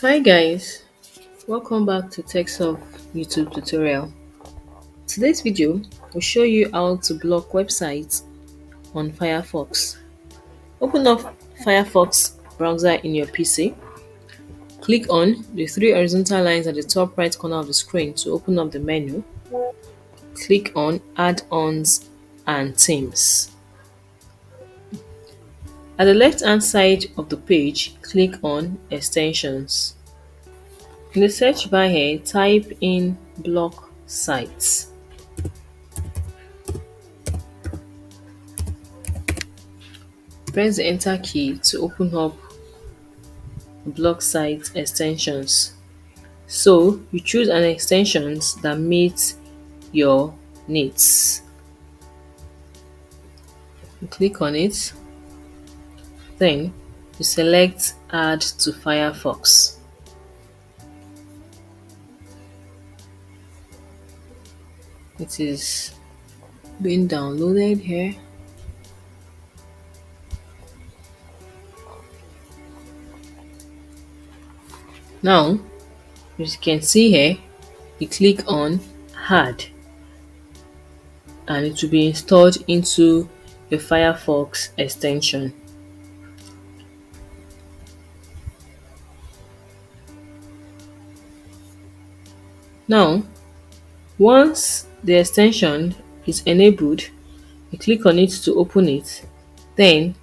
Hi guys, welcome back to TechSoft YouTube tutorial. Today's video will show you how to block websites on Firefox. Open up Firefox browser in your PC. Click on the three horizontal lines at the top right corner of the screen to open up the menu. Click on add-ons and themes. At the left hand side of the page, click on extensions. In the search bar here, type in block sites. Press the enter key to open up block site extensions. So you choose an extension that meets your needs. You click on it, then you select add to Firefox. It is being downloaded here. Now, as you can see here, you click on add and it will be installed into your Firefox extension. Now, once the extension is enabled, you click on it to open it. Then,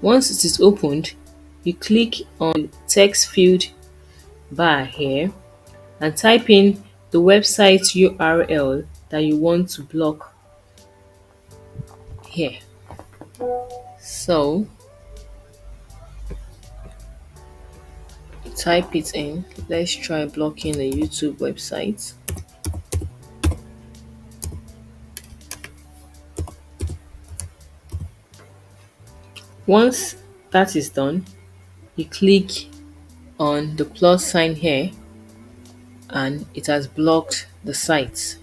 once it is opened, you click on text field bar here and type in the website URL that you want to block here. So type it in. Let's try blocking a YouTube website. Once that is done, you click on the plus sign here and it has blocked the site,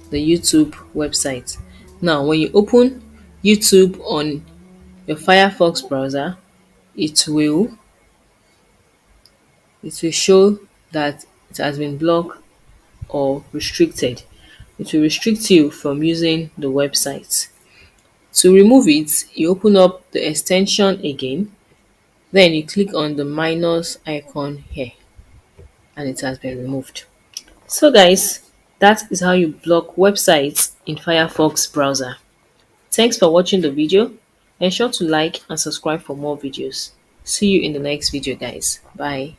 the YouTube website. Now when you open YouTube on your Firefox browser, it will show that it has been blocked or restricted. It will restrict you from using the website. To remove it, you open up the extension again, then you click on the minus icon here and it has been removed. So guys, that is how you block websites in Firefox browser. Thanks for watching the video. Ensure to like and subscribe for more videos. See you in the next video guys. Bye.